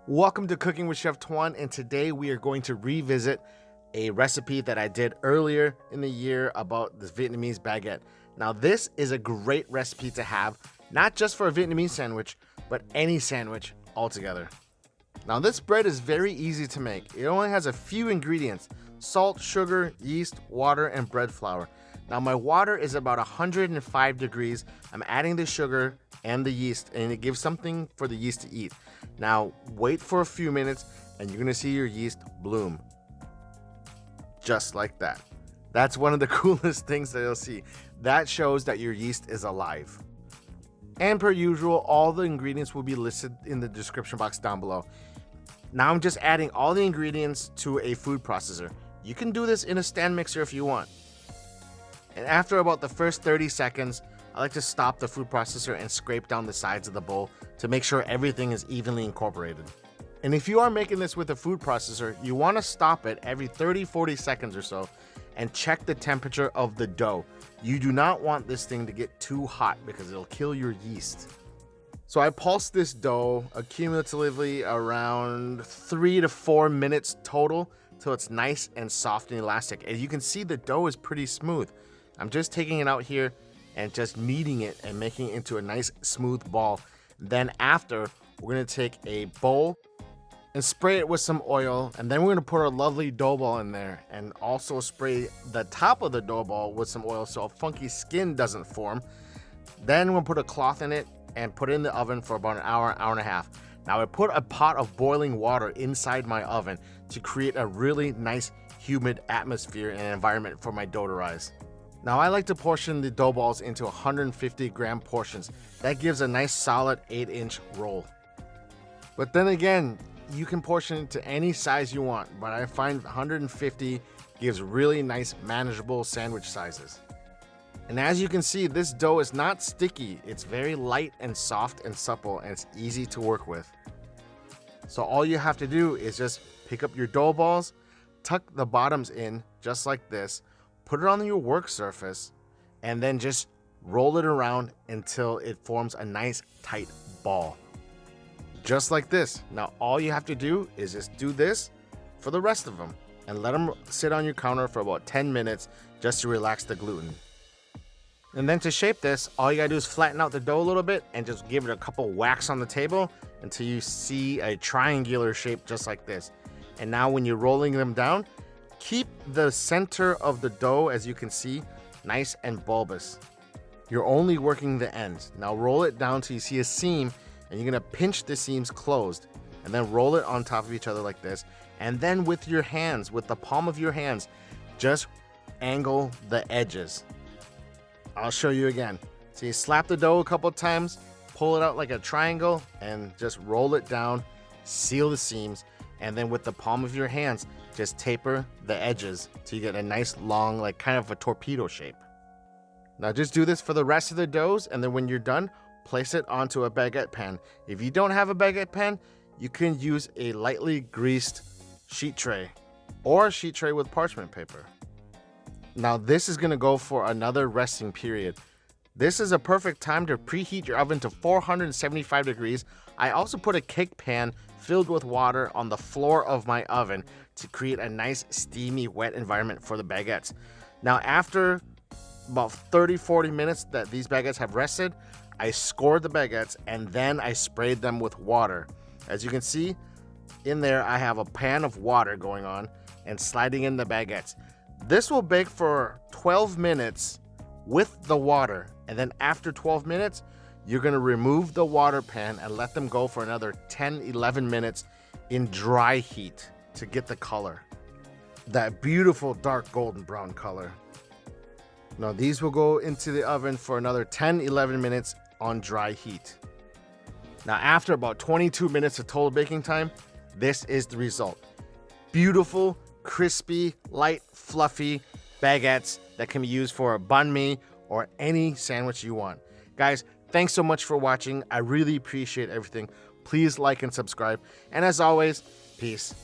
Welcome to Cooking with Chef Tuan, and today we are going to revisit a recipe that I did earlier in the year about the Vietnamese baguette. Now this is a great recipe to have, not just for a Vietnamese sandwich, but any sandwich altogether. Now this bread is very easy to make. It only has a few ingredients: salt, sugar, yeast, water, and bread flour. Now my water is about 105 degrees. I'm adding the sugar and the yeast, and it gives something for the yeast to eat. Now wait for a few minutes and you're gonna see your yeast bloom. Just like that. That's one of the coolest things that you'll see. That shows that your yeast is alive. And per usual, all the ingredients will be listed in the description box down below. Now I'm just adding all the ingredients to a food processor. You can do this in a stand mixer if you want. And after about the first 30 seconds, I like to stop the food processor and scrape down the sides of the bowl to make sure everything is evenly incorporated. And if you are making this with a food processor, you want to stop it every 30-40 seconds or so and check the temperature of the dough. You do not want this thing to get too hot because it'll kill your yeast. So I pulsed this dough cumulatively around 3 to 4 minutes total till it's nice and soft and elastic. As you can see, the dough is pretty smooth. I'm just taking it out here and just kneading it and making it into a nice smooth ball. Then after, we're gonna take a bowl and spray it with some oil, and then we're gonna put our lovely dough ball in there and also spray the top of the dough ball with some oil so a funky skin doesn't form. Then we'll put a cloth in it and put it in the oven for about an hour, hour and a half. Now I put a pot of boiling water inside my oven to create a really nice humid atmosphere and environment for my dough to rise. Now I like to portion the dough balls into 150 gram portions. That gives a nice solid 8-inch roll. But then again, you can portion it to any size you want, but I find 150 gives really nice manageable sandwich sizes. And as you can see, this dough is not sticky. It's very light and soft and supple, and it's easy to work with. So all you have to do is just pick up your dough balls, tuck the bottoms in just like this, put it on your work surface, and then just roll it around until it forms a nice tight ball. Just like this. Now all you have to do is just do this for the rest of them and let them sit on your counter for about 10 minutes just to relax the gluten. And then to shape this, all you gotta do is flatten out the dough a little bit and just give it a couple whacks on the table until you see a triangular shape just like this. And now when you're rolling them down, keep the center of the dough, as you can see, nice and bulbous. You're only working the ends. Now roll it down till you see a seam, and you're gonna pinch the seams closed and then roll it on top of each other like this. And then with your hands, with the palm of your hands, just angle the edges. I'll show you again. So you slap the dough a couple of times, pull it out like a triangle, and just roll it down, seal the seams, and then with the palm of your hands, just taper the edges so you get a nice long, like kind of a torpedo shape. Now just do this for the rest of the doughs, and then when you're done, place it onto a baguette pan. If you don't have a baguette pan, you can use a lightly greased sheet tray or a sheet tray with parchment paper. Now this is gonna go for another resting period. This is a perfect time to preheat your oven to 475 degrees. I also put a cake pan filled with water on the floor of my oven to create a nice steamy wet environment for the baguettes. Now after about 30-40 minutes that these baguettes have rested, I scored the baguettes and then I sprayed them with water. As you can see in there, I have a pan of water going on and sliding in the baguettes. This will bake for 12 minutes with the water, and then after 12 minutes you're going to remove the water pan and let them go for another 10-11 minutes in dry heat to get the color, that beautiful dark golden brown color. Now these will go into the oven for another 10-11 minutes on dry heat. Now after about 22 minutes of total baking time, this is the result. Beautiful, crispy, light, fluffy baguettes that can be used for a banh mi or any sandwich you want. Guys, thanks so much for watching. I really appreciate everything. Please like and subscribe. And as always, peace.